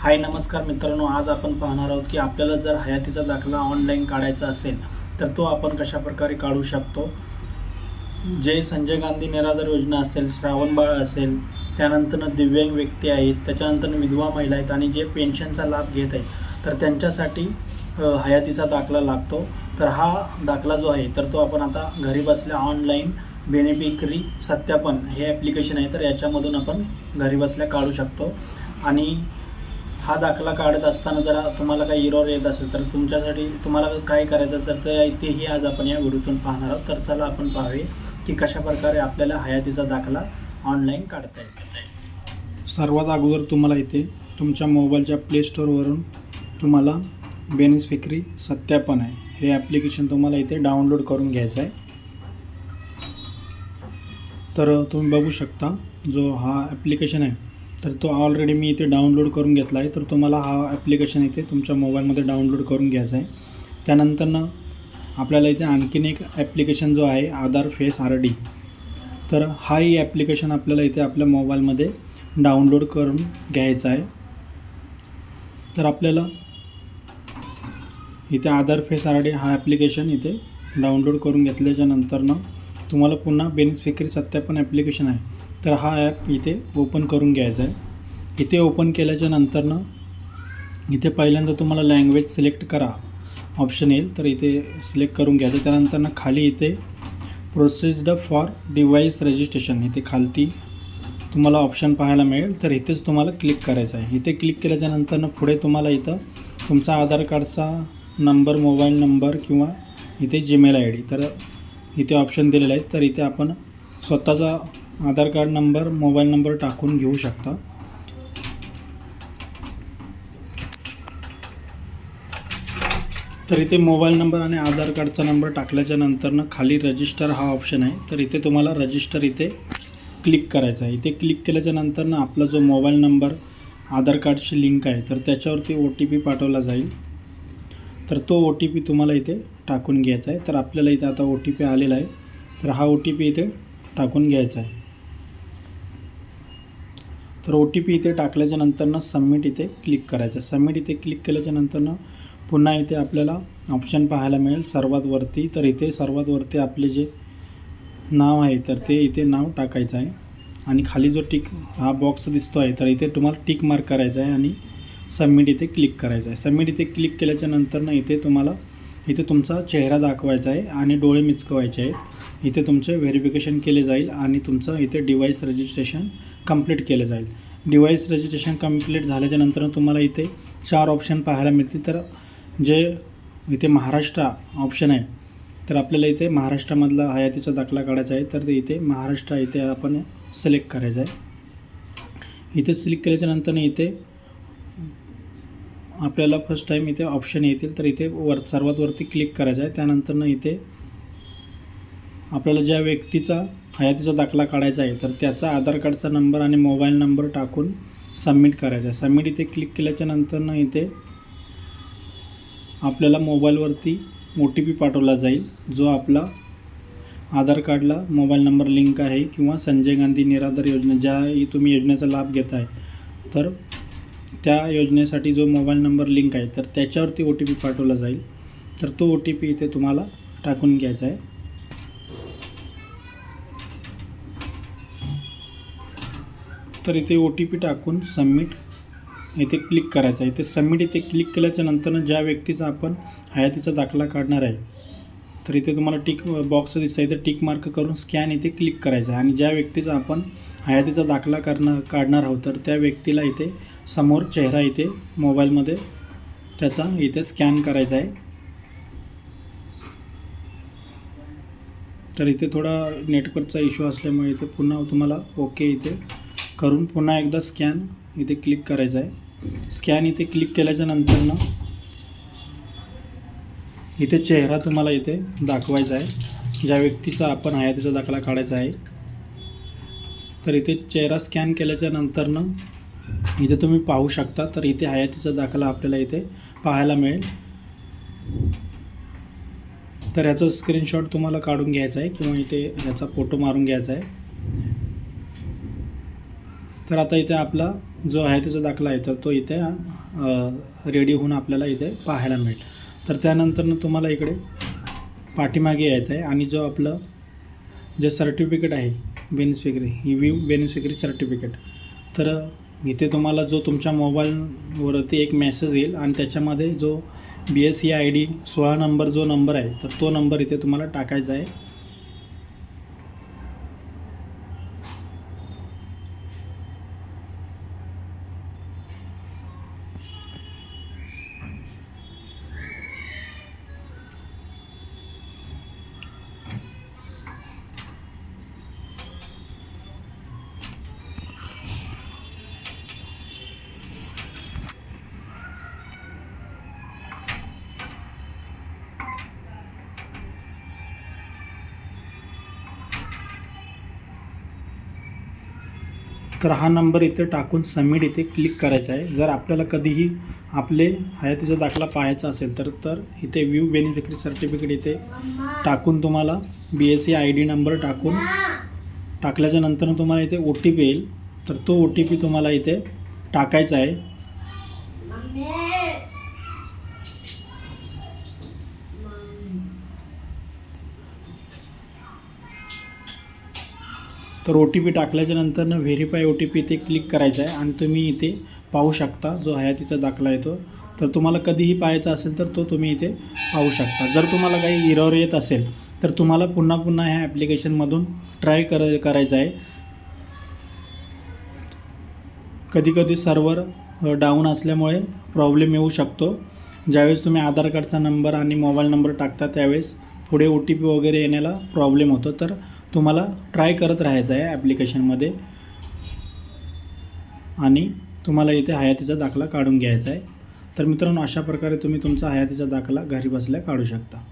हाय नमस्कार मित्रांनो, आज आपण पाहणार आहोत की आपल्याला जर हयातीचा दाखला ऑनलाईन काढायचा असेल तर तो आपण कशा प्रकारे काढू शकतो। जे संजय गांधी निराधार योजना असेल, श्रावण बाळ असेल, त्यानंतर दिव्यांग व्यक्ती आहेत, त्याच्यानंतर विधवा महिला आहेत आणि जे पेन्शनचा लाभ घेत आहेत तर त्यांच्यासाठी हयातीचा दाखला लागतो। तर हा दाखला जो आहे तर तो आपण आता घरी बसल्या ऑनलाईन बेनिफिशरी सत्यापन हे ॲप्लिकेशन आहे, तर याच्यामधून आपण घरी बसल्या काढू शकतो। आणि हा दाखला काढत असताना जर तुम्हाला काही एरर येत असेल तर तुमच्यासाठी तुम्हाला काय करायचं तर तेही आज आपण या व्हिडिओतून पाहणार आहोत। तर चला आपण पाहूया की कशा प्रकारे आपल्याला हयातीचा दाखला ऑनलाईन काढता येतो। सर्वात अगोदर तुम्हाला इथे तुमच्या मोबाईलच्या प्ले स्टोअरवरून तुम्हाला बेनिफिशरी सत्यापन आहे हे ॲप्लिकेशन तुम्हाला इथे डाउनलोड करून घ्यायचं आहे। तर तुम्ही बघू शकता जो हा ॲप्लिकेशन आहे तर तो ऑलरेडी मी इथे डाउनलोड करून घेतला आहे। तर तुम्हाला हा ॲप्लिकेशन इथे तुमच्या मोबाईलमध्ये डाउनलोड करून घ्यायचा आहे। त्यानंतरनं आपल्याला इथे आणखीन एक ॲप्लिकेशन जो आहे आधार फेस RD, तर हाही ॲप्लिकेशन आपल्याला इथे आपल्या मोबाईलमध्ये डाउनलोड करून घ्यायचा आहे। तर आपल्याला इथे आधार फेस RD हा ॲप्लिकेशन इथे डाउनलोड करून घेतल्याच्या नंतरनं तुम्हाला पुन्हा बेनिफिशरी सत्यापन ॲप्लिकेशन आहे तर हा ॲप इथे ओपन करून घ्यायचा आहे। इथे ओपन केल्याच्या नंतरनं इथे पहिल्यांदा तुम्हाला लँग्वेज सिलेक्ट करा ऑप्शन येईल, तर इथे सिलेक्ट करून घ्यायचं। त्यानंतरनं खाली इथे प्रोसेस्ड फॉर डिव्हाइस रजिस्ट्रेशन इथे खालती तुम्हाला ऑप्शन पाहायला मिळेल, तर इथेच तुम्हाला क्लिक करायचं आहे। इथे क्लिक केल्याच्या नंतरनं पुढे तुम्हाला इथं तुमचा आधार कार्डचा नंबर, मोबाईल नंबर किंवा इथे जीमेल ID तर इथे ऑप्शन दिलेले आहेत। तर इथे आपण स्वतःचा आधार कार्ड नंबर, मोबाईल नंबर टाकून घेऊ शकता। तर इथे मोबाईल नंबर आणि आधार कार्डचा नंबर टाकल्याच्या नंतरनं खाली रजिस्टर हा ऑप्शन आहे, तर इथे तुम्हाला रजिस्टर इथे क्लिक करायचं आहे। इथे क्लिक केल्याच्या नंतरनं आपला जो मोबाईल नंबर आधार कार्डशी लिंक आहे तर त्याच्यावरती OTP पाठवला जाईल, तर तो OTP तुम्हाला इथे टाकून घ्यायचा आहे। तर आपल्याला इथे आता OTP आलेला आहे, तर हा OTP इथे टाकून घ्यायचा आहे। तर OTP इथे टाकल्याच्या नंतरनं सबमिट इथे क्लिक करायचं। सबमिट इथे क्लिक केल्याच्या नंतरनं पुन्हा इथे आपल्याला ऑप्शन पाहायला मिळेल सर्वात वरती, तर इथे सर्वात वरती आपले जे नाव आहे तर ते इथे नाव टाकायचं आहे आणि खाली जो टिक हा बॉक्स दिसतो आहे तर इथे तुम्हाला टिक मार्क करायचा आहे आणि सबमिट इथे क्लिक करायचं आहे। सबमिट इथे क्लिक केल्याच्या नंतरनं इथे तुम्हाला इथे तुमचा चेहरा दाखवायचा आहे आणि डोळे मिचकवायचे आहेत। इथे तुमचे व्हेरिफिकेशन केले जाईल आणि तुमचं इथे डिव्हाइस रजिस्ट्रेशन कंप्लीट केलं जाईल। डिव्हाइस रजिस्ट्रेशन कंप्लीट झाल्याच्या नंतर तुम्हाला इथे 4 ऑप्शन पाहायला मिळतील। तर जे इथे महाराष्ट्र ऑप्शन आहे तर आपल्याला इथे महाराष्ट्रामधला हयातीचा दाखला काढायचा आहे, तर ते इथे महाराष्ट्र इथे आपण सिलेक्ट करायचं आहे। इथे सिलेक्ट केल्याच्या नंतर इथे आपल्याला फर्स्ट टाईम इथे ऑप्शन येतील, तर इथे सर्वात वरती क्लिक करायचं आहे। त्यानंतर इथे आपल्याला ज्या व्यक्तीचा हयातीचा दाखला काढायचा आहे तर त्याचा आधार कार्डचा नंबर आणि मोबाईल नंबर टाकून सबमिट करायचा आहे। सबमिट इथे क्लिक केल्याच्या नंतर इथे आपल्याला मोबाईलवरती OTP पाठवला जाईल, जो आपला आधार कार्डला मोबाईल नंबर लिंक आहे किंवा संजय गांधी निराधार योजना ज्या तुम्ही योजनेचा लाभ घेत आहे तर त्या योजनेसाठी जो मोबाईल नंबर लिंक आहे तर त्याच्यावरती OTP पाठवला जाईल, तर तो OTP इथे तुम्हाला टाकून घ्यायचा आहे। तर इथे OTP टाकून सबमिट इथे क्लिक करायचं आहे। इथे सबमिट इथे क्लिक केल्याच्या नंतर ज्या व्यक्तीचा आपण हयातीचा दाखला काढणार आहे तर इथे तुम्हाला टिक बॉक्स दिसतं आहे, तर टिक मार्क करून स्कॅन इथे क्लिक करायचं आहे। आणि ज्या व्यक्तीचा आपण हयातीचा दाखला काढणार आहोत तर त्या व्यक्तीला इथे समोर चेहरा इथे मोबाईलमध्ये त्याचा इथे स्कॅन करायचा आहे। तर इथे थोडा नेटवर्कचा इश्यू असल्यामुळे इथे पुन्हा तुम्हाला ओके इथे करून पुन्हा एकदा स्कॅन इथे क्लिक करायचं आहे। स्कॅन इथे क्लिक केल्याच्या नंतरनं इथे चेहरा तुम्हाला इथे दाखवायचा आहे ज्या व्यक्तीचा आपण हयातीचा दाखला काढायचा आहे। तर इथे चेहरा स्कॅन केल्याच्या नंतरनं इथे तुम्ही पाहू शकता, तर इथे हयातीचा दाखला आपल्याला इथे पाहायला मिळेल। तर याचा स्क्रीनशॉट तुम्हाला काढून घ्यायचा आहे किंवा इथे याचा फोटो मारून घ्यायचा आहे। तर आता इथे आपला जो हयातीचा दाखला आहे तर तो इथे रेडी होऊन आपल्याला इथे पाहायला मिळेल. तर त्यानंतर तुम्हाला इकडे पाठीमागे यायचं आहे आणि जो आपलं जे सर्टिफिकेट आहे बेनिफिशरी ही बेनिफिशरी सर्टिफिकेट, तर इथे तुम्हाला जो तुमच्या मोबाईलवरती एक मेसेज येईल आणि त्याच्यामध्ये जो BSE ID 16 नंबर जो नंबर आहे तर तो नंबर इथे तुम्हाला टाकायचा आहे. तर हा नंबर इथे टाकून सबमिट इथे क्लिक करायचा आहे. जर आपल्याला कधीही आपले हयातीचा दाखला पाहायचा असेल तर इथे व्ह्यू बेनिफिशरी सर्टिफिकेट इथे टाकून तुम्हाला BSE ID नंबर टाकल्याच्या नंतर तुम्हाला इथे OTP येईल. तर तो OTP तुम्हाला इथे टाकायचा आहे. तर OTP टाकल्याच्या नंतर व्हेरीफाय OTP इथे क्लिक करायचा आहे आणि तुम्ही इथे पाहू शकता जो हयातीचा दाखला आहे तो. तर तुम्हाला कधीही पाहायचा असेल तर तो तुम्ही इथे पाहू शकता. जर तुम्हाला काही एरर येत असेल तर तुम्हाला पुन्हा ह्या ॲप्लिकेशनमधून ट्राय करायचं आहे. कधी सर्व्हर डाऊन असल्यामुळे प्रॉब्लेम येऊ शकतो. ज्यावेळेस तुम्ही आधार कार्डचा नंबर आणि मोबाईल नंबर टाकता त्यावेळेस पुढे OTP वगैरे येण्याला प्रॉब्लेम होतो. तर तुम्हाला ट्राय करत राहायचं आहे ॲप्लिकेशनमध्ये आणि तुम्हाला इथे हयातीचा दाखला काढून घ्यायचा आहे. तर मित्रांनो, अशा प्रकारे तुम्ही तुमचा हयातीचा दाखला घरी बसल्या काढू शकता.